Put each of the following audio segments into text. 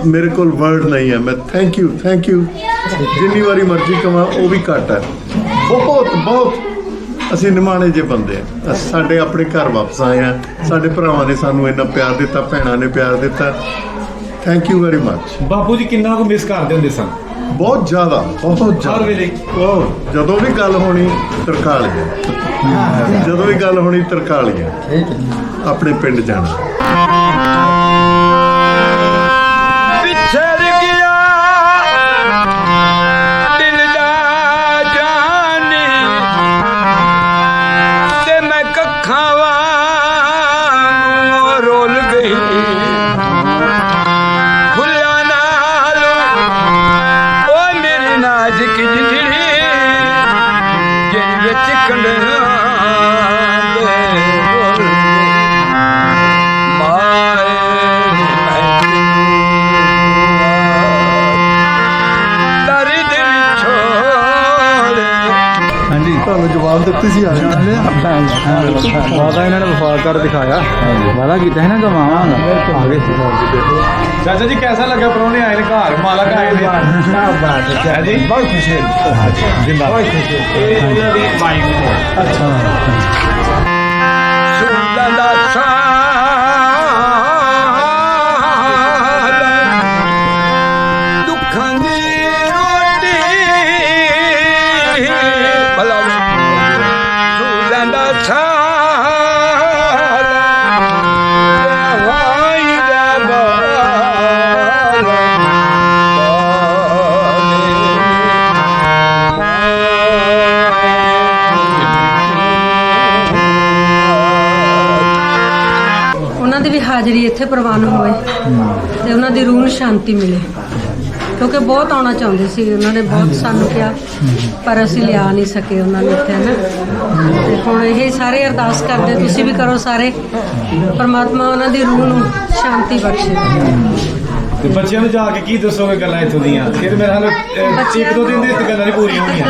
मेरे को वर्ड नहीं है। मैं थैंक यू जिन्नी वारी मर्जी कमा वो भी घट है। बहुत ਅਸੀਂ ਨਿਮਾਣੇ ਜਿਹੇ ਬੰਦੇ ਆ। ਸਾਡੇ ਆਪਣੇ ਘਰ ਵਾਪਸ ਆਏ ਆ। ਸਾਡੇ ਭਰਾਵਾਂ ਨੇ ਸਾਨੂੰ ਇੰਨਾ ਪਿਆਰ ਦਿੱਤਾ, ਭੈਣਾਂ ਨੇ ਪਿਆਰ ਦਿੱਤਾ। Thank you very much. ਬਾਪੂ ਜੀ ਕਿੰਨਾ ਕੁ ਮਿਸ ਕਰਦੇ ਹੁੰਦੇ ਸਨ? ਬਹੁਤ ਜ਼ਿਆਦਾ ਹਰ ਵੇਲੇ ਉਹ ਜਦੋਂ ਵੀ ਗੱਲ ਹੋਣੀ ਤਰਕਾਲੀਆਂ, ਜਦੋਂ ਵੀ ਗੱਲ ਹੋਣੀ ਤਰਕਾਲੀਆਂ, ਆਪਣੇ ਪਿੰਡ ਜਾਣਾ। ਤੁਹਾਨੂੰ ਜਵਾਬ ਦਿੱਤੀ ਸੀ ਵਾਦਾ ਇਹਨਾਂ ਨੇ ਵਫਾਦਾਰ ਦਿਖਾਇਆ। ਵਾਦਾ ਕੀਤਾ ਹੈ ਨਾ ਗਵਾਵਾਂਗਾ ਆਗੇ। ਚਾਚਾ ਜੀ कैसा लगा परौने आए ने घर मालक आए ने? क्या जी बहुत खुशी जिंदाबाद। ਇਹਨਾਂ ਦੀ ਵਾਈਫ ਨੇ। ਅੱਛਾ ਹਾਜ਼ਰੀ ਇੱਥੇ ਪ੍ਰਵਾਨ ਹੋਏ ਤੇ ਉਹਨਾਂ ਦੀ ਰੂਹ ਨੂੰ ਸ਼ਾਂਤੀ ਮਿਲੇ, ਕਿਉਂਕਿ ਬਹੁਤ ਆਉਣਾ ਚਾਹੁੰਦੇ ਸੀ। ਉਹਨਾਂ ਨੇ ਬਹੁਤ ਸਾਨੂੰ ਕਿਹਾ ਪਰ ਅਸੀਂ ਲਿਆ ਨਹੀਂ ਸਕੇ ਉਹਨਾਂ ਨੂੰ ਇੱਥੇ ਨਾ। ਤੇ ਹੁਣ ਇਹ ਸਾਰੇ ਅਰਦਾਸ ਕਰਦੇ, ਤੁਸੀਂ ਵੀ ਕਰੋ ਸਾਰੇ, ਪਰਮਾਤਮਾ ਉਹਨਾਂ ਦੀ ਰੂਹ ਨੂੰ ਸ਼ਾਂਤੀ ਬਖਸ਼ੇ। ਤੇ ਬੱਚਿਆਂ ਨੂੰ ਜਾ ਕੇ ਕੀ ਦੱਸੋਗੇ ਗੱਲਾਂ ਇੱਥੋਂ ਦੀਆਂ? ਫਿਰ ਮੇਰੇ ਹਾਲ ਇੱਕ ਦੋ ਦਿਨ ਦੀ ਗੱਲਾਂ ਨਹੀਂ ਪੂਰੀਆਂ ਹੋਣੀਆਂ।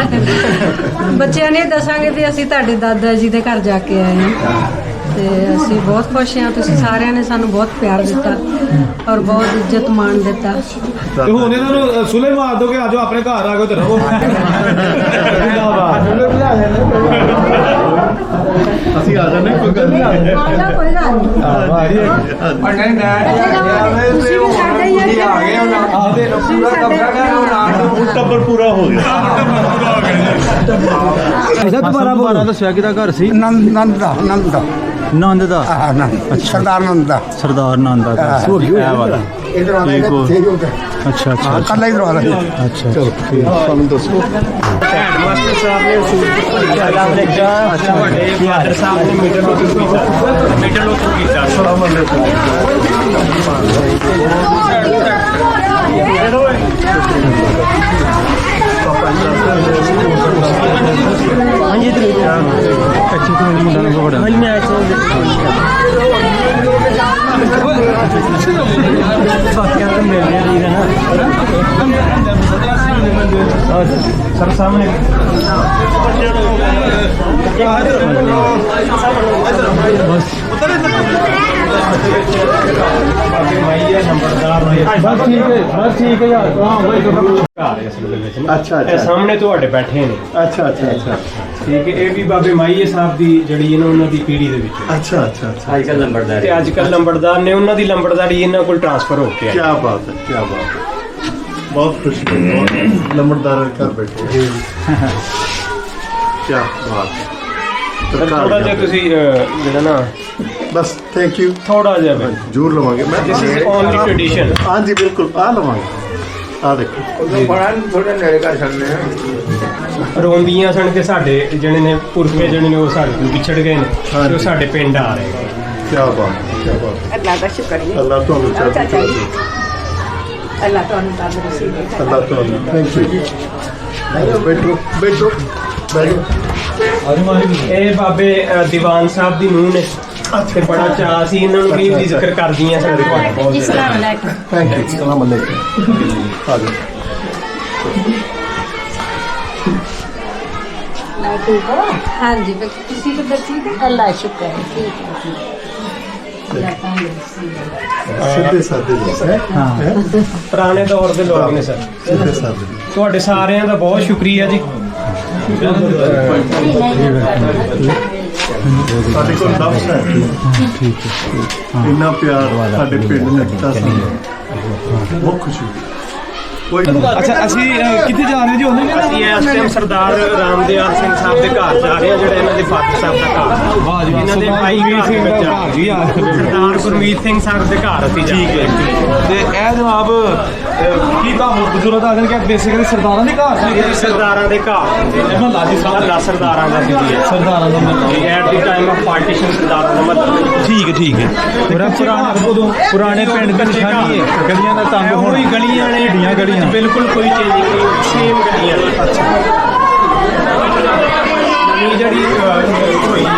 ਬੱਚਿਆਂ ਨੇ ਦੱਸਾਂਗੇ ਵੀ ਅਸੀਂ ਤੁਹਾਡੇ ਦਾਦਾ ਜੀ ਦੇ ਘਰ ਜਾ ਕੇ ਆਏ ਹਾਂ ਤੇ ਅਸੀਂ ਬਹੁਤ ਖੁਸ਼ ਹਾਂ। ਤੁਸੀਂ ਸਾਰਿਆਂ ਨੇ ਸਾਨੂੰ ਬਹੁਤ ਪਿਆਰ ਦਿੱਤਾ ਔਰ ਬਹੁਤ ਇੱਜ਼ਤ ਮਾਣ ਦਿੱਤਾ। ਤੇ ਹੁਣ ਇਹਨਾਂ ਨੂੰ ਸੁਲੇ ਮਾਰ ਦੋਗੇ, ਆਜੋ ਆਪਣੇ ਘਰ ਆ ਗਏ ਤੇ ਰਹੋ। ਅਸੀਂ ਆ ਜਾਂਦੇ, ਕੋਈ ਗੱਲ ਨਹੀਂ। ਕੋਈ ਗੱਲ ਨਹੀਂ, ਟੱਬਰ ਪੂਰਾ ਹੋ ਗਿਆ। ਦੁਬਾਰਾ ਦੱਸਿਆ ਕਿਹਦਾ ਘਰ ਸੀ? ਨੰਦ ਦਾ ਸਰਦਾਰ ਨੰਦ ਦਾ। ਸਰਦਾਰ ਨੰਦ ਦਾ ਘਰ ਸੀ। ਇਧਰ ਆ ਕੇ ਅੱਛਾ ਅੱਛਾ ਕੱਲਾ ਇਧਰ ਆ ਰਿਹਾ। ਅੱਛਾ ਚਲੋ ਠੀਕ। ਤੁਹਾਨੂੰ ਦੱਸੋ ਮਾਸਟਰ ਸਾਹਿਬ ਨੇ ਤੁਹਾਡੇ ਫਾਦਰ ਸਾਹਿਬ ਨੇ ਮੀਟਰ ਲੋਕ ਕੀਤਾ। ਸਲਾਮ ਅਲੈਕੁਮ। ਹਾਂਜੀ ਇਧਰ ਅੱਛਾ ਤੋਂ ਮੁੰਡਾ ਨੂੰ ਬੜਾ ਹਾਂਜੀ ਮੈਂ ਬਾਕੀਆਂ ਨੂੰ ਮਿਲ ਰਹੀ ਹੈ ਨਾ ਸਰ ਸਾਹਮਣੇ ਬਸ बस ठीक है यार। ਅੱਛਾ ਇਹ ਸਾਹਮਣੇ ਤੁਹਾਡੇ ਬੈਠੇ ਨੇ। ਅੱਛਾ ਠੀਕ ਹੈ। ਇਹ ਵੀ ਬਾਬੇ ਮਾਈਏ ਸਾਹਿਬ ਦੀ ਜਿਹੜੀ ਇਹਨਾਂ ਉਹਨਾਂ ਦੀ ਪੀੜ੍ਹੀ ਦੇ ਵਿੱਚ। ਅੱਛਾ ਅੱਜ ਕੱਲ੍ਹ ਲੰਬੜਦਾਰ ਤੇ ਅੱਜ ਕੱਲ੍ਹ ਲੰਬੜਦਾਰ ਨੇ, ਉਹਨਾਂ ਦੀ ਲੰਬੜਦਾਰੀ ਇਹਨਾਂ ਕੋਲ ਟ੍ਰਾਂਸਫਰ ਹੋ ਕੇ ਆਈ। ਕੀ ਬਾਤ ਹੈ, ਕੀ ਬਾਤ ਹੈ। ਬਹੁਤ ਖੁਸ਼ੀ ਹੈ ਲੰਬੜਦਾਰ ਘਰ ਬੈਠੇ। ਕੀ ਬਾਤ ਹੈ। ਥੋੜਾ ਜਿਹਾ ਤੁਸੀਂ ਜਿਹੜਾ ਨਾ ਬਸ ਥੈਂਕ ਯੂ। ਥੋੜਾ ਜਿਹਾ ਜ਼ਰੂਰ ਲਵਾਂਗੇ। ਮੈਂ ਦਿਸ ਇਜ਼ ਓਨਲੀ ਟ੍ਰੈਡੀਸ਼ਨ। ਹਾਂਜੀ ਬਿਲਕੁਲ ਆ ਲਵਾਂਗੇ। ਆ ਦੇਖੋ ਥੋੜਾ ਨੇੜੇ ਕਰ ਸਕਦੇ ਹਾਂ। ਰੋਂਦੀਆਂ ਸਨ ਕਿ ਸਾਡੇ ਜਿਹੜੇ ਨੇ ਪੁਰਖੇ ਜਿਹੜੇ ਨੇ ਉਹ ਸਾਡੇ ਤੋਂ ਵਿਛੜ ਗਏ ਨੇ ਤੇ ਉਹ ਸਾਡੇ ਪਿੰਡ ਆ ਰਹੇ ਨੇ। ਕੀ ਬਾਤ, ਕੀ ਬਾਤ। ਅੱਲਾਹ ਦਾ ਸ਼ੁਕਰ ਹੈ। ਅੱਲਾਹ ਤੁਹਾਨੂੰ ਚੜ੍ਹਦੀ ਕਲਾ ਦੇ। ਅੱਲਾਹ ਤੁਹਾਨੂੰ ਤੰਦਰੁਸਤੀ ਦੇ। ਅੱਲਾਹ ਤੁਹਾਨੂੰ ਥੈਂਕ ਯੂ। ਬੈਠੋ ਬੈਠੋ ਬੈਠੋ। ਇਹ ਬਾਬੇ ਦੀਵਾਨ ਸਾਹਿਬ ਦੀ ਨੂੰਹ ਨੇ ਤੇ ਬੜਾ ਚਾਅ ਸੀ ਇਹਨਾਂ ਨੂੰ ਵੀ ਇਹਦੀ ਜ਼ਿਕਰ ਕਰਦੀਆਂ ਸਾਡੇ ਤੁਹਾਡਾ ਬਹੁਤ अस्सलाम वालेकुम। Thank you. सलाम अलैकुम। आ जाओ। ठीक हो? हाँ जी, किसी को दसी अल्लाह शुक्र है। ठीक है। ਸਿੱਧੇ ਸਾਦੇ ਲੋਕ ਹੈ ਪੁਰਾਣੇ ਦੌਰ ਦੇ ਲੋਕ ਨੇ ਸਰ। ਸਿੱਧੇ ਸਾਦੇ ਤੁਹਾਡੇ ਸਾਰਿਆਂ ਦਾ ਬਹੁਤ ਸ਼ੁਕਰੀਆ ਜੀ। ਸਾਡੇ ਕੋਲ ਲਫ਼ਜ਼ ਹੈ ਇੰਨਾ ਪਿਆਰ ਸਾਡੇ ਪਿੰਡ ਨੇ ਦਿੱਤਾ ਸਾਨੂੰ ਬਹੁਤ ਖੁਸ਼ੀ ਕੋਈ ਅੱਛਾ ਅਸੀਂ ਕਿੱਥੇ ਜਾ ਰਹੇ ਜੀ ਉਹਨੇ ਅਸੀਂ ਇਸ ਟਾਈਮ ਸਰਦਾਰ ਰਾਮਦਿਆਲ ਸਿੰਘ ਸਾਹਿਬ ਦੇ ਘਰ ਜਾ ਰਹੇ ਹਾਂ, ਜਿਹੜਾ ਇਹਨਾਂ ਦੇ ਫਾਦਰ ਸਾਹਿਬ ਦਾ ਘਰ। ਵਾਹ ਜੀ ਇਹਨਾਂ ਦੇ ਭਾਈ ਵੀਰ ਸਿੰਘ ਦਾ ਘਰ ਜੀ ਆ ਸਰਦਾਰ ਗੁਰਮੀਤ ਸਿੰਘ ਸਾਹਿਬ ਦੇ ਘਰ ਅਸੀਂ ਜਾ ਰਹੇ ਹਾਂ। ਤੇ ਇਹ ਜਨਾਬ ਕੀ ਕੰਮ ਬਜ਼ੁਰਗ ਆ ਗਏ ਕਿ ਬੇਸਿਕਲੀ ਸਰਦਾਰਾਂ ਦੇ ਘਰ ਸੀ ਇਹ ਸਰਦਾਰਾਂ ਦੇ ਘਰ ਮਹੱਲਾ ਜੀ ਮਹੱਲਾ ਸਰਦਾਰਾਂ ਦਾ ਸੀ ਜੀ। ਸਰਦਾਰਾਂ ਦਾ ਮਤਲਬ at the time of partition ਸਰਦਾਰਾਂ ਦਾ ਮਹੱਲਾ। ਠੀਕ ਹੈ ਪੁਰਾਣੇ ਪਿੰਡ ਦੀ ਨਿਸ਼ਾਨੀ ਹੈ ਗਲੀਆਂ ਦਾ ਤੰਗ ਹੋਣਾ ਉਹੀ ਗਲੀਆਂ ਨੇ ਢੀਆਂ ਗਲੀਆਂ ਬਿਲਕੁਲ ਕੋਈ ਚੇਂਜ ਨਹੀਂ, ਸੇਮ ਗਲੀਆਂ ਨੇ। ਨਵੀਂ ਜਿਹੜੀ ਹੋਈ ਹੈ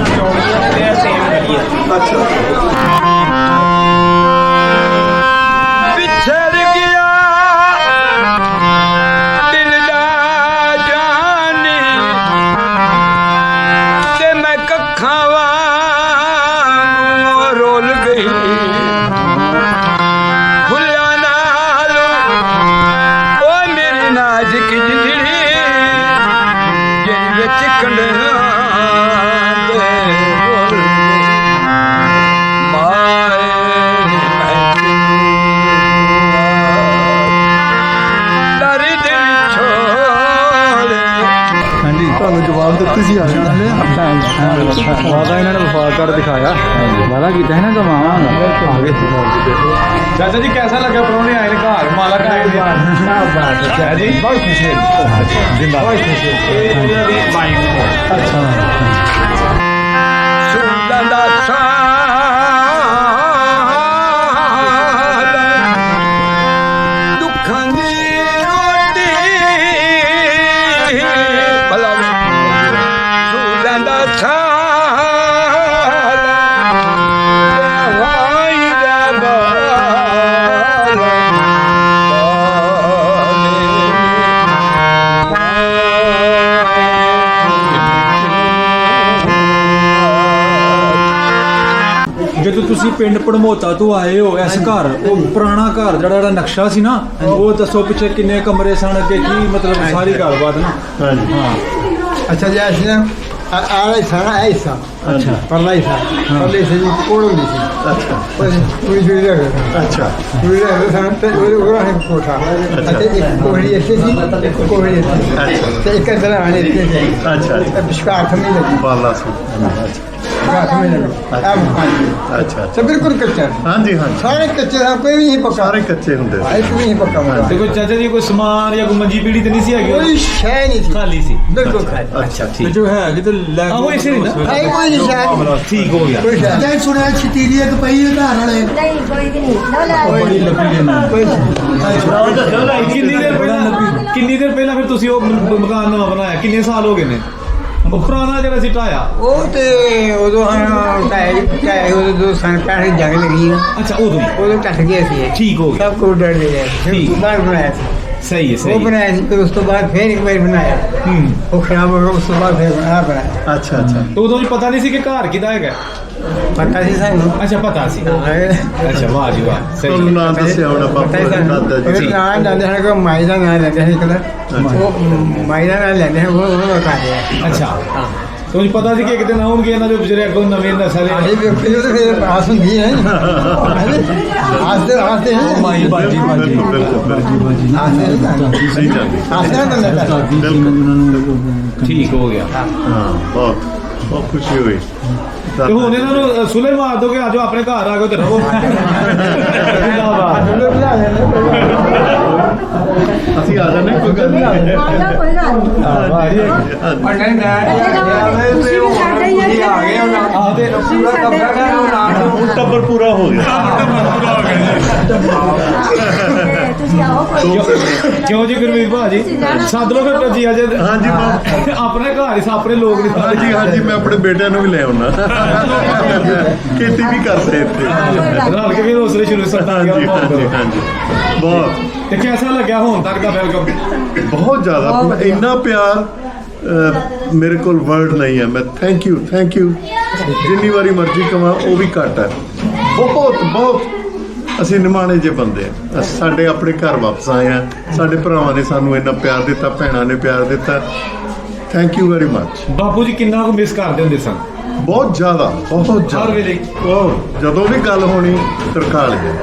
ਚੌਂਕੀਆਂ ਤੇ ਸੇਮ ਗਲੀਆਂ। ਵਿਛੜ ਗਿਆ ਦਿਲ ਦਾ ਜਾਨੀ ਤੇ ਮੈਂ ਕੱਖਾਂ ਵਾਂਗੂ ਰੋਲ ਗਈ ਫੁੱਲਾਂ ਨਾਲੋਂ ਉਹ ਮੇਰੀ ਨਾਜ਼ੁਕ ਜਿੰਦੜੀ ਜਿਨ ਵਿੱਚ ਕੰਡਿਆਂ ਦੇ ਬੋਲ ਮਾਏ ਹਾਂਜੀ ਤੁਹਾਨੂੰ ਜਵਾਬ ਦਿੱਤੀ ਸੀ ਆ ਵਾਦਾ ਇਹਨਾਂ ਨੇ ਵਫਾ ਕਰ ਦਿਖਾਇਆ ਵਾਦਾ ਕੀਤਾ ਹੈ ਨਾ ਕਮਾਵਾਂਗਾ ਆਗੇ ਚਾਚਾ ਜੀ कैसा लगा परौने आए घर मालक आए थे अच्छा जी बहुत खुशी है जिंदाबाद ਇਹਨਾਂ ਦੀ ਵਾਈਫ ਨੇ। अच्छा ਸੁਣਦਾ ਦਾ ਸਾਲ ਦੁੱਖਾਂ ਦੀ ਰੋਟੀ ਭਲਾ ਸੁਣਦਾ ਦਾ ਸਾਲ ਵਾਈ ਦਾ ਜਦੋਂ ਤੁਸੀਂ ਪਿੰਡ ਪੜਮੋਤਾ ਤੋਂ ਆਏ ਹੋ ਇਸ ਘਰ ਉਹ ਪੁਰਾਣਾ ਘਰ ਜਿਹੜਾ ਨਕਸ਼ਾ ਸੀ ਨਾ ਉਹ ਦੱਸੋ ਪਿੱਛੇ ਕਿੰਨੇ ਕਮਰੇ ਸਨ ਅੱਗੇ ਕੀ ਮਤਲਬ ਸਾਰੀ ਗੱਲਬਾਤ ਨਾ ਹਾਂਜੀ ਹਾਂ अच्छा जी ऐसे ना ऐसा ना ऐसा अच्छा परला ऐसा परले से जी कोड़ होती थी अच्छा बस पूरी जुड़ी रह गई अच्छा जुड़ी रह गई था तो वो है कोठा अच्छा एक कोहड़ी ऐसे थी एक कोहड़ी ऐसे अच्छा तो एक तरह आने थे अच्छा अच्छा बिस्कार में लगी बाला से अच्छा बिस्कार में लगी अब अच्छा सब बिल्कुल कच्चा हाँ जी हाँ जी सारे कच्चे था कोई भी नहीं पक्का ਸਾਰੇ ਕੱਚੇ ਹੁੰਦੇ ਸੀ एक भी नहीं पक्का हुआ ਤੇ ਕੋਈ ਚਾਚਾ ਜੀ ਕੋਈ ਸਮਾਨ ਜਾਂ ਕੋਈ ਮੰਜੀ ਪੀੜੀ ਤੇ ਨਹੀਂ ਸੀ ਹੈਗੀ कोई शय नहीं थी ਖਾਲੀ ਸੀ बिल्कुल खाली ਅੱਛਾ ਤੇ ਜੋ ਹੈ ਕਿਤੇ ਲੈ ਆਹੋ ਇਸੇ ਨਹੀਂ ਨਾ है कोई नहीं शय ਠੀਕ ਹੋ ਗਿਆ कोई शय ਜੈ ਸੁਣਿਆ ਛਤੀਰੀ ਇੱਕ ਪਈ ਉਧਾਰ ਵਾਲੇ ਨਹੀਂ ਕੋਈ ਵੀ ਨਹੀਂ ਨਾ ਲੈ ਬੜੀ ਲੱਭੀ ਗਈ कोई ਕਿੰਨੀ ਦੇਰ ਪਹਿਲਾਂ ਫਿਰ ਤੁਸੀਂ ਉਹ ਮਕਾਨ ਨਵਾਂ ਬਣਾਇਆ ਕਿੰਨੇ ਸਾਲ ਹੋ ਗਏ ਨੇ ਉਹ ਪੁਰਾਣਾ ਜਿਹੜਾ ਸੀ ਢਾਇਆ ਉਹ ਤੇ ਉਦੋਂ ਟਾਇ ਉਦੋਂ ਦੋ ਸਨ ਪੈਸੇ ਜੰਗ ਲੱਗੀ ਨਾ ਅੱਛਾ ਉਦੋਂ ਹੀ ਉਦੋਂ ਟੱਟ ਗਿਆ ਸੀ ਇਹ। ਠੀਕ ਹੋ ਗਿਆ ਸਭ ਕੁਝ ਡਰ ਗਿਆ ਠੀਕ। ਫਿਰ ਬਾਹਰ ਬਣਾਇਆ ਸੀ ਸਹੀ ਹੈ ਉਹ ਸਹੀ ਹੈ ਬਣਾਇਆ ਸੀ ਫਿਰ ਉਸ ਤੋਂ ਬਾਅਦ ਫਿਰ ਇੱਕ ਵਾਰ ਬਣਾਇਆ ਉਹ ਖਰਾਬ ਹੋ ਗਿਆ ਉਸ ਤੋਂ ਬਾਅਦ ਫਿਰ ਬਣਾਇਆ ਅੱਛਾ ਅੱਛਾ ਤੇ ਉਦੋਂ ਜੀ ਪਤਾ ਨਹੀਂ ਸੀ ਕਿ ਘਰ ਕਿਹਦਾ ਹੈਗਾ ਪਤਾ ਸੀ ਸਾਨੂੰ ਅੱਛਾ ਪਤਾ ਸੀ ਅੱਛਾ ਵਾਹ ਜੀ ਵਾਹ ਸਹੀ ਤੁਹਾਨੂੰ ਹੈ। ਨਾਮ ਦੱਸਿਆ ਹੋਣਾ ਬਾਪੂ ਪਤਾ ਦਾ ਸਾਨੂੰ ਦਾਦਾ ਜੀ ਉਹ ਨਾਂ ਲੈਂਦੇ ਹਨ ਕਿ ਮਾਈ ਦਾ ਨਾਂ ਲੈਂਦੇ ਹਨ ਕਦਾ ਉਹ ਮਾਈ ਦਾ ਨਾਂ ਲੈਂਦੇ ਹਨ ਉਹ ਕਹਿੰਦੇ ਅੱਛਾ ਤੁਹਾਨੂੰ ਪਤਾ ਸੀ ਕਿ ਇੱਕ ਦਿਨ ਆਉਣਗੇ ਇਹਨਾਂ ਦੇ ਵਿਚਾਰੇ ਅੱਗੋਂ ਨਵੇਂ ਨਸਲ ਦੇ ਆਹੀ ਵੇਖੀ ਉਹ ਤੇ ਫਿਰ ਆਸ ਹੁੰਦੀ ਹੈ ਆਸਤੇ ਹੈ ਮਾਈ ਬਾਜੀ ਬਾਜੀ ਬਿਲਕੁਲ ਬਿਲਕੁਲ ਆਸਤੇ ਸਹੀ ਜਾਂਦੀ ਆਸਤੇ ਨਾ ਲੈਂਦਾ ਠੀਕ ਹੋ ਗਿਆ ਹਾਂ ਬਹੁਤ ਬਹੁਤ ਖੁਸ਼ੀ ਹੋਈ ਤੇ ਹੁਣ ਇਹਨਾਂ ਨੂੰ ਸੁਲੇ ਮਾਰ ਦੋਗੇ ਆਜੋ ਆਪਣੇ ਘਰ ਆ ਕੇ ਤੇ ਰਹੋ ਅਸੀਂ ਆ ਜਾਂਦੇ ਕੋਈ ਗੱਲ ਨਹੀਂ ਆਉਂਦਾ ਕੋਈ ਗੱਲ ਨਹੀਂ ਤੁਸੀਂ ਵੀ ਸਾਡੇ ਹੀ ਆ ਆਦੇ ਹੁਣ ਟੱਬਰ ਪੂਰਾ ਹੋ ਗਿਆ ਤੁਸੀਂ ਆਓ ਕੋਈ ਕਿਉਂ ਜੀ ਗੁਰਮੀਤ ਭਾਜੀ ਸੱਦ ਲੋ ਫਿਰ ਜੀ ਅੱਜ ਹਾਂਜੀ ਆਪਣੇ ਘਰ ਹੀ ਆਪਣੇ ਲੋਕ ਨਹੀਂ ਹਾਂਜੀ ਹਾਂਜੀ ਮੈਂ ਆਪਣੇ ਬੇਟਿਆਂ ਨੂੰ ਵੀ ਲੈ ਆਉਣਾ ਖੇਤੀ ਵੀ ਕਰਦੇ ਇੱਥੇ ਰਲ ਕੇ ਵੀ ਰੋਸਰੇ ਸ਼ੁਰੂ ਸਰਦਾਰ ਹਾਂਜੀ ਹਾਂਜੀ ਹਾਂਜੀ ਬਹੁਤ ਤੇ ਕਿਹਦਾ ਲੱਗਿਆ ਹੁਣ ਤੱਕ ਦਾ ਵੈਲਕਮ ਬਹੁਤ ਜ਼ਿਆਦਾ ਇੰਨਾ ਪਿਆਰ ਮੇਰੇ ਕੋਲ ਵਰਡ ਨਹੀਂ ਹੈ। ਮੈਂ ਥੈਂਕ ਯੂ ਜਿੰਨੀ ਵਾਰੀ ਮਰਜ਼ੀ ਕਵਾਂ ਉਹ ਵੀ ਘੱਟ ਹੈ। ਬਹੁਤ ਅਸੀਂ ਨਿਮਾਣੇ ਜਿਹੇ ਬੰਦੇ ਆ। ਸਾਡੇ ਆਪਣੇ ਘਰ ਵਾਪਸ ਆਏ ਆ। ਸਾਡੇ ਭਰਾਵਾਂ ਨੇ ਸਾਨੂੰ ਇੰਨਾ ਪਿਆਰ ਦਿੱਤਾ, ਭੈਣਾਂ ਨੇ ਪਿਆਰ ਦਿੱਤਾ। Thank you very much. ਬਾਪੂ ਜੀ ਕਿੰਨਾ ਕੁ ਮਿਸ ਕਰਦੇ ਹੁੰਦੇ ਸਨ? ਬਹੁਤ ਜ਼ਿਆਦਾ ਹਰ ਵੇਲੇ ਉਹ ਜਦੋਂ ਵੀ ਗੱਲ ਹੋਣੀ ਤਰਕਾਲੀਆਂ,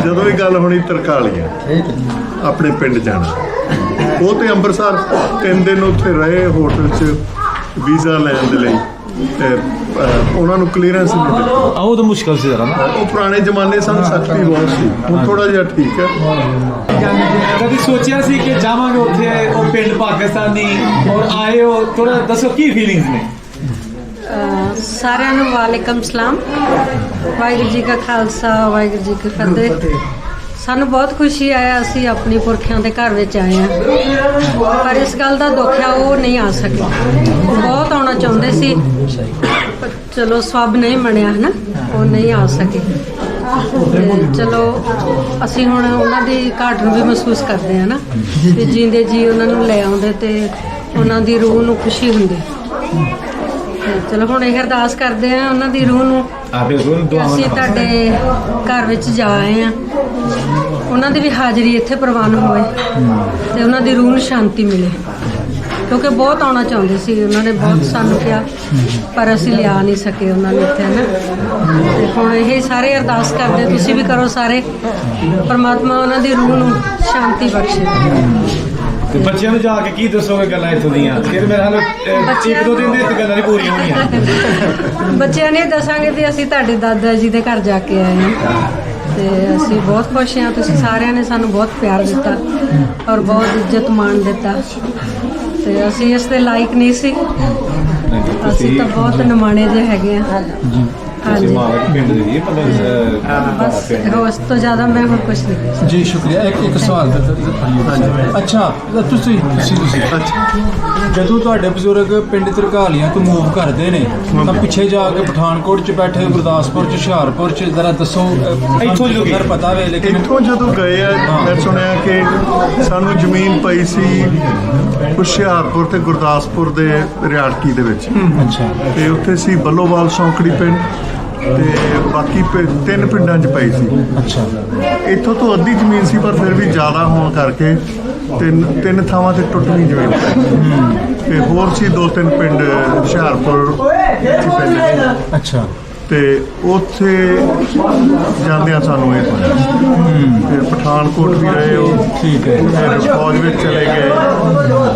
ਜਦੋਂ ਵੀ ਗੱਲ ਹੋਣੀ ਤਰਕਾਲੀਆਂ, ਆਪਣੇ ਪਿੰਡ ਜਾਣਾ। ਉਹ ਤੇ ਅੰਮ੍ਰਿਤਸਰ 3 ਦਿਨ ਉੱਥੇ ਰਹੇ ਹੋਟਲ 'ਚ ਵੀਜ਼ਾ ਲੈਣ ਦੇ ਲਈ, ਤੇ ਉਹਨਾਂ ਨੂੰ ਕਲੀਅਰੈਂਸ ਨਹੀਂ ਦਿੱਤੀ। ਉਹ ਤਾਂ ਮੁਸ਼ਕਲ ਸੀ ਜ਼ਰਾ ਨਾ। ਉਹ ਪੁਰਾਣੇ ਜ਼ਮਾਨੇ ਸਨ, ਸਖਤੀ ਬਹੁਤ ਸੀ। ਹੁਣ ਥੋੜਾ ਜਿਹਾ ਠੀਕ ਹੈ। ਕਦੀ ਸੋਚਿਆ ਸੀ ਕਿ ਜਾਵਾਂਗੇ ਉੱਥੇ, ਉਹ ਪਿੰਡ ਪਾਕਿਸਤਾਨੀ, ਔਰ ਆਏ ਹੋ, ਥੋੜਾ ਦੱਸੋ ਕੀ ਫੀਲਿੰਗਸ ਨੇ? ਸਾਰਿਆਂ ਨੂੰ ਵਾਲੇਕਮ ਸਲਾਮ। ਵਾਹਿਗੁਰੂ ਜੀ ਕਾ ਖਾਲਸਾ, ਵਾਹਿਗੁਰੂ ਜੀ ਕੀ ਫਤਿਹ। ਸਾਨੂੰ ਬਹੁਤ ਖੁਸ਼ੀ ਆਇਆ, ਅਸੀਂ ਆਪਣੀ ਪੁਰਖਿਆਂ ਦੇ ਘਰ ਵਿੱਚ ਆਏ ਹਾਂ। ਪਰ ਇਸ ਗੱਲ ਦਾ ਦੁੱਖ ਹੈ ਉਹ ਨਹੀਂ ਆ ਸਕੇ। ਬਹੁਤ ਆਉਣਾ ਚਾਹੁੰਦੇ ਸੀ, ਪਰ ਚਲੋ ਸਬਬ ਨਹੀਂ ਬਣਿਆ ਹੈ ਨਾ, ਉਹ ਨਹੀਂ ਆ ਸਕੇ। ਤੇ ਚਲੋ ਅਸੀਂ ਹੁਣ ਉਹਨਾਂ ਦੀ ਘਾਟ ਨੂੰ ਵੀ ਮਹਿਸੂਸ ਕਰਦੇ ਹਾਂ ਨਾ, ਤੇ ਜੀਂਦੇ ਜੀ ਉਹਨਾਂ ਨੂੰ ਲੈ ਆਉਂਦੇ ਤੇ ਉਹਨਾਂ ਦੀ ਰੂਹ ਨੂੰ ਖੁਸ਼ੀ ਹੁੰਦੀ। ਤੇ ਚਲੋ ਹੁਣ ਇਹ ਅਰਦਾਸ ਕਰਦੇ ਹਾਂ ਉਹਨਾਂ ਦੀ ਰੂਹ ਨੂੰ, ਅਸੀਂ ਤੁਹਾਡੇ ਘਰ ਵਿੱਚ ਜਾ ਆਏ ਹਾਂ। ਉਹਨਾਂ ਦੀ ਵੀ ਹਾਜ਼ਰੀ ਇੱਥੇ ਪ੍ਰਵਾਨ ਹੋਏ ਤੇ ਉਹਨਾਂ ਦੀ ਰੂਹ ਨੂੰ ਸ਼ਾਂਤੀ ਮਿਲੇ, ਕਿਉਂਕਿ ਬਹੁਤ ਆਉਣਾ ਚਾਹੁੰਦੇ ਸੀ। ਉਹਨਾਂ ਨੇ ਬਹੁਤ ਸਾਨੂੰ ਕਿਹਾ, ਪਰ ਅਸੀਂ ਲਿਆ ਨਹੀਂ ਸਕੇ ਉਹਨਾਂ ਨੂੰ ਇੱਥੇ ਨਾ। ਤੇ ਹੁਣ ਇਹ ਸਾਰੇ ਅਰਦਾਸ ਕਰਦੇ, ਤੁਸੀਂ ਵੀ ਕਰੋ ਸਾਰੇ, ਪਰਮਾਤਮਾ ਉਹਨਾਂ ਦੀ ਰੂਹ ਨੂੰ ਸ਼ਾਂਤੀ ਬਖਸ਼ੇ। ਤੇ ਬੱਚਿਆਂ ਨੂੰ ਜਾ ਕੇ ਕੀ ਦੱਸੋਗੇ ਗੱਲਾਂ ਇੱਥੋਂ ਦੀਆਂ? ਫਿਰ ਮੇਰੇ ਹਾਲ 1-2 ਦਿਨ ਦੇ ਗੱਲਾਂ ਨਹੀਂ ਪੂਰੀਆਂ ਹੋਣੀਆਂ। ਬੱਚਿਆਂ ਨੇ ਦੱਸਾਂਗੇ ਵੀ ਅਸੀਂ ਤੁਹਾਡੇ ਦਾਦਾ ਜੀ ਦੇ ਘਰ ਜਾ ਕੇ ਆਏ ਹਾਂ, ਤੇ ਅਸੀਂ ਬਹੁਤ ਖੁਸ਼ ਹਾਂ। ਤੁਸੀਂ ਸਾਰਿਆਂ ਨੇ ਸਾਨੂੰ ਬਹੁਤ ਪਿਆਰ ਦਿੱਤਾ ਔਰ ਬਹੁਤ ਇੱਜ਼ਤ ਮਾਣ ਦਿੱਤਾ, ਤੇ ਅਸੀਂ ਇਸ ਦੇ ਲਾਇਕ ਨਹੀਂ ਸੀ। ਅਸੀਂ ਤਾਂ ਬਹੁਤ ਨਿਮਾਣੇ ਜਿਹੇ ਹੈਗੇ ਹਾਂ। ਹਾਂਜੀ, ਬਸ ਉਸ ਤੋਂ ਜ਼ਿਆਦਾ ਮੈਂ ਹੁਣ ਕੁਛ ਨਹੀਂ। ਜੀ ਸ਼ੁਕਰੀਆ। ਇੱਕ ਸਵਾਲ ਅੱਛਾ, ਤੁਸੀਂ ਜਦੋਂ ਤੁਹਾਡੇ ਬਜ਼ੁਰਗ ਪਿੰਡ ਤਰਕਾਲੀਆਂ ਤੋਂ ਮੂਵ ਕਰਦੇ ਨੇ ਤਾਂ ਪਿੱਛੇ ਜਾ ਕੇ ਪਠਾਨਕੋਟ 'ਚ ਬੈਠੇ, ਗੁਰਦਾਸਪੁਰ 'ਚ, ਹੁਸ਼ਿਆਰਪੁਰ 'ਚ, ਜ਼ਰਾ ਦੱਸੋ ਇੱਥੋਂ ਜਦੋਂ ਪਤਾ ਵੇ। ਲੇਕਿਨ ਇੱਥੋਂ ਜਦੋਂ ਗਏ ਆ, ਮੈਂ ਸੁਣਿਆ ਕਿ ਸਾਨੂੰ ਜ਼ਮੀਨ ਪਈ ਸੀ ਹੁਸ਼ਿਆਰਪੁਰ ਤੇ ਗੁਰਦਾਸਪੁਰ ਦੇ ਰਿਆੜਕੀ ਦੇ ਵਿੱਚ। ਅੱਛਾ। ਤੇ ਉੱਥੇ ਸੀ ਬੱਲੋਵਾਲ, ਸੌਂਕੜੀ ਪਿੰਡ, ਤੇ ਬਾਕੀ 3 ਪਿੰਡਾਂ 'ਚ ਪਈ ਸੀ। ਅੱਛਾ। ਇੱਥੋਂ ਤੋਂ ਅੱਧੀ ਜ਼ਮੀਨ ਸੀ, ਪਰ ਫਿਰ ਵੀ ਜ਼ਿਆਦਾ ਹੋਣ ਕਰਕੇ 3 ਥਾਵਾਂ ਤੇ ਟੁੱਟਵੀਂ ਜ਼ਮੀਨ ਪਈ। ਤੇ ਹੋਰ ਸੀ 2-3 ਪਿੰਡ ਹੁਸ਼ਿਆਰਪੁਰ 'ਚ ਪੈਂਦੇ। ਅੱਛਾ। ਤੇ ਉੱਥੇ ਜਾਂਦਿਆਂ ਸਾਨੂੰ ਇਹ ਹੋਇਆ। ਫਿਰ ਪਠਾਨਕੋਟ ਵੀ ਰਹੇ ਉਹ, ਠੀਕ ਹੈ। ਫਿਰ ਫੌਜ ਵਿੱਚ ਚਲੇ ਗਏ,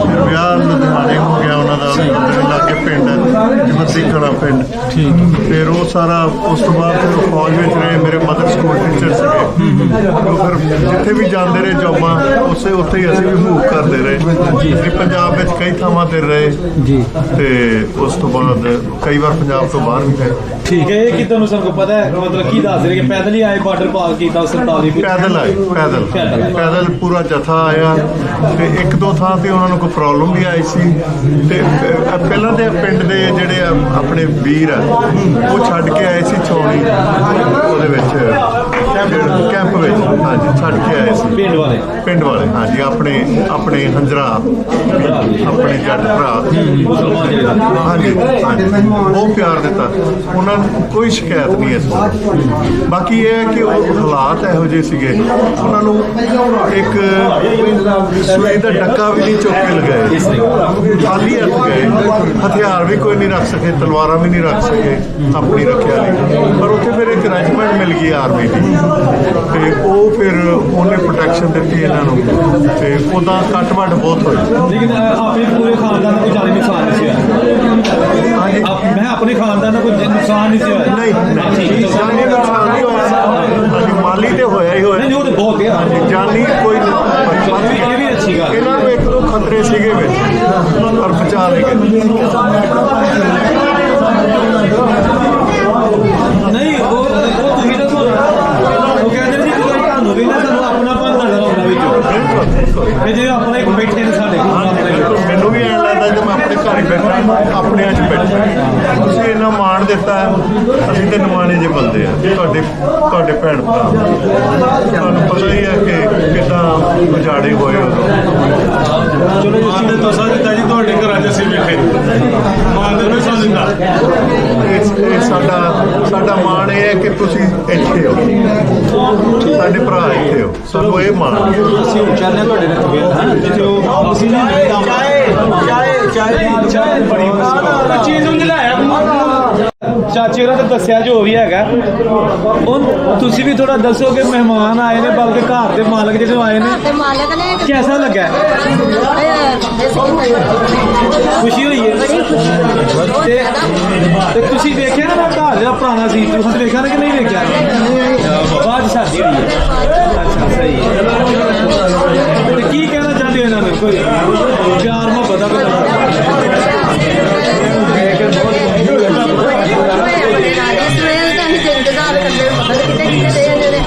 ਫਿਰ ਵਿਆਹ ਲੁਧਿਆਣੇ ਹੋ ਗਿਆ ਉਹਨਾਂ ਦਾ, ਲਾਗੇ ਪਿੰਡ ਜਮਤੀ ਕਲਾਂ ਪਿੰਡ। ਠੀਕ। ਫਿਰ ਉਹ ਸਾਰਾ, ਉਸ ਤੋਂ ਬਾਅਦ ਫਿਰ ਉਹ ਫੌਜ ਵਿੱਚ ਰਹੇ। ਮੇਰੇ ਮਦਰ ਸਕੂਲ ਟੀਚਰ ਸੀਗੇ, ਉਹ ਫਿਰ ਜਿੱਥੇ ਵੀ ਜਾਂਦੇ ਰਹੇ ਜੌਬਾਂ, ਉੱਥੇ ਹੀ ਅਸੀਂ ਵੀ ਮੂਵ ਕਰਦੇ ਰਹੇ। ਅਸੀਂ ਪੰਜਾਬ ਵਿੱਚ ਕਈ ਥਾਵਾਂ ਤੇ ਰਹੇ ਜੀ, ਤੇ ਉਸ ਤੋਂ ਬਾਅਦ ਕਈ ਵਾਰ ਪੰਜਾਬ ਤੋਂ ਬਾਹਰ ਵੀ ਗਏ। ਠੀਕ ਹੈ। ਇਹ ਕਿ ਤੁਹਾਨੂੰ ਸਭ ਪਤਾ ਹੈ, ਮਤਲਬ ਕੀ ਦੱਸ ਰਹੇ ਕਿ ਪੈਦਲ ਹੀ ਆਏ, ਬਾਰਡਰ ਪਾਰ ਕੀਤਾ 47? ਪੈਦਲ ਆਏ, ਪੈਦਲ ਪੂਰਾ ਜਥਾ ਆਇਆ। ਤੇ 1-2 ਥਾਂ ਤੇ ਉਹਨਾਂ ਨੂੰ ਕੋਈ ਪ੍ਰੋਬਲਮ ਵੀ ਆਈ ਸੀ। ਤੇ ਪਹਿਲਾਂ ਤੇ ਪਿੰਡ ਦੇ ਜਿਹੜੇ ਆਪਣੇ ਵੀਰ ਆ, ਉਹ ਛੱਡ ਕੇ ਆਏ ਸੀ ਛਾਉਣੀ ਉਹਦੇ ਵਿੱਚ, ਕੈਂਪ ਵਿੱਚ। ਹਾਂਜੀ, ਛੱਡ ਕੇ ਆਏ ਸੀ ਪਿੰਡ ਵਾਲੇ। ਹਾਂਜੀ, ਆਪਣੇ ਹੰਜਰਾ, ਆਪਣੇ ਜੱਟ ਭਰਾ। ਹਾਂਜੀ, ਬਹੁਤ ਪਿਆਰ ਦਿੱਤਾ ਉਹਨਾਂ ਨੂੰ, ਕੋਈ ਸ਼ਿਕਾਇਤ ਨਹੀਂ ਇਸ ਵਾਰ। ਬਾਕੀ ਇਹ ਹੈ ਕਿ ਉਹ ਹਾਲਾਤ ਇਹੋ ਜਿਹੇ ਸੀਗੇ, ਉਹਨਾਂ ਨੂੰ ਇੱਕ ਸੂਈ ਦਾ ਡੱਕਾ ਵੀ ਨਹੀਂ ਚੁੱਕ ਕੇ ਲਗਾਏ, ਖਾਲੀ ਹੱਥ ਗਏ। ਹਥਿਆਰ ਵੀ ਕੋਈ ਨਹੀਂ ਰੱਖ ਸਕੇ, ਤਲਵਾਰਾਂ ਵੀ ਨਹੀਂ ਰੱਖ ਸਕੇ ਆਪਣੀ ਰੱਖਿਆ ਲਈ। ਪਰ ਉੱਥੇ ਫਿਰ ਇੱਕ ਰੈਜੀਮੈਂਟ ਮਿਲ ਗਈ ਆਰਮੀ ਦੀ, ਤੇ ਉਹ ਫਿਰ ਉਹਨੇ ਪ੍ਰੋਟੈਕਸ਼ਨ ਦਿੱਤੀ ਇਹਨਾਂ ਨੂੰ। ਤੇ ਉਹਦਾ ਕੱਟ-ਵੱਢ ਬਹੁਤ ਹੋਈ। ਲੇਕਿਨ ਆਪਣੇ ਪੂਰੇ ਖਾਨਦਾਨ ਨੂੰ ਕੋਈ ਜ਼ਿਆਦਾ ਨੁਕਸਾਨ ਨਹੀਂ ਸੀ ਹੋਇਆ? ਹਾਂਜੀ, ਮੈਂ ਆਪਣੇ ਖਾਨਦਾਨ ਨੂੰ ਕੋਈ ਨੁਕਸਾਨ ਨਹੀਂ ਸੀ ਹੋਇਆ? ਨਹੀਂ, ਜਾਨੀ ਨੁਕਸਾਨ ਨਹੀਂ ਹੋਇਆ। ਹਾਂਜੀ, ਮਾਲੀ ਤੇ ਹੋਇਆ ਹੀ ਹੋਇਆ। ਨਹੀਂ, ਉਹ ਤਾਂ ਬਹੁਤ ਹੈ। ਹਾਂਜੀ, ਜਾਨੀ ਕੋਈ ਇਹ ਵੀ ਅੱਛੀ ਗੱਲ। ਇਹਨਾਂ ਨੂੰ 1-2 ਖਤਰੇ ਸੀਗੇ ਵਿੱਚ, ਪਰ ਬਚਾ ਲਏ ਗਏ। ਨਹੀਂ, ਉਹ ਤੁਸੀਂ ਦੱਸੋ ਨਾ। ਉਹ ਕਹਿੰਦੇ ਸੀ ਕਿ ਤੁਹਾਨੂੰ ਵੀ ਨਾ ਸਾਨੂੰ ਆਪਣਾ ਭਾਂਡਾ ਲਗਾਉਂਦਾ ਵਿੱਚੋਂ, ਤੇ ਜੇ ਆਪਣੇ ਇੱਕ ਬੈਠੇ ਨੇ ਸਾਡੇ ਕੋਲ। ਮੈਨੂੰ ਵੀ ਐਂ ਲੱਗਦਾ ਜੇ ਮੈਂ ਆਪਣੇ ਘਰ ਹੀ ਬੈਠਾ, ਆਪਣਿਆਂ 'ਚ ਬੈਠਾ। ਤੁਸੀਂ ਇੰਨਾ ਮਾਣ ਦਿੱਤਾ, ਅਸੀਂ ਤੇ ਨਿਮਾਣੇ ਜਿਹੇ ਬੰਦੇ ਆ। ਤੁਹਾਡੇ ਭੈਣ ਭਰਾ, ਤੁਹਾਨੂੰ ਪਤਾ ਹੀ ਹੈ ਕਿ ਕਿੱਦਾਂ ਉਜਾੜੇ ਹੋਏ ਉਦੋਂ। ਚਲੋ ਮਾਂ ਨੇ ਦੱਸਾ ਦਿੱਤਾ ਜੀ ਤੁਹਾਡੇ ਘਰਾਂ 'ਚ ਅਸੀਂ ਬੈਠੇ ਮਾਂ ਨੇ ਦੱਸਾ ਦਿੱਤਾ ਇਹ ਸਾਡਾ ਮਾਣ ਇਹ ਹੈ ਕਿ ਤੁਸੀਂ ਇੱਥੇ ਹੋ, ਸਾਡੇ ਭਰਾ ਇੱਥੇ ਹੋ, ਸਾਨੂੰ ਇਹ ਮਾਣ ਹੈ। ਅਸੀਂ ਹੁਣ ਚੱਲਦੇ ਹਾਂ ਤੁਹਾਡੇ ਨਾਲ ਤਬੀਅਤ ਹੈ ਜਿੱਥੇ ਉਹ ਅਸੀਂ ਨਹੀਂ ਚਾਹੇ ਬੜੀ ਚੀਜ਼ ਨੂੰ ਲਾਇਆ ਚਾਚੇ ਉਹਨਾਂ ਨੇ ਦੱਸਿਆ ਜੋ ਵੀ ਹੈਗਾ ਹੁਣ ਤੁਸੀਂ ਵੀ ਥੋੜਾ ਦੱਸੋ ਕਿ ਮਹਿਮਾਨ ਆਏ ਨੇ ਬਲਕਿ ਘਰ ਦੇ ਮਾਲਕ ਜਿਹੜੇ ਆਏ ਨੇ ਤੇ ਮਾਲਕ ਨੇ ਕਿਹਦਾ ਲੱਗਾ ਖੁਸ਼ੀ ਹੋਈ ਹੈ ਤੇ ਤੁਸੀਂ ਵੇਖਿਆ ਨਾ ਮੈਂ ਘਰ ਜਿਹੜਾ ਪੁਰਾਣਾ ਸੀ ਤੁਸੀਂ ਵੇਖਿਆ ਨਾ ਕਿ ਨਹੀਂ ਵੇਖਿਆ ਬਾਅਦ ਸ਼ਾਦੀ ਹੋਈ ਹੈ ਅੱਛਾ ਸਹੀ ਹੈ ਤੇ ਕੀ ਕਹਿਣਾ ਚਾਹੁੰਦੇ ਹੋ ਇਹਨਾਂ ਨੂੰ ਕੋਈ ਪਿਆਰ ਮੁਹੱਬਤ ਦਾ ਇੰਤਜ਼ਾਰ ਕਰਦੇ ਪਤਾ ਕਿਤੇ ਕਿਤੇ ਦੇ ਜਿਹੜੇ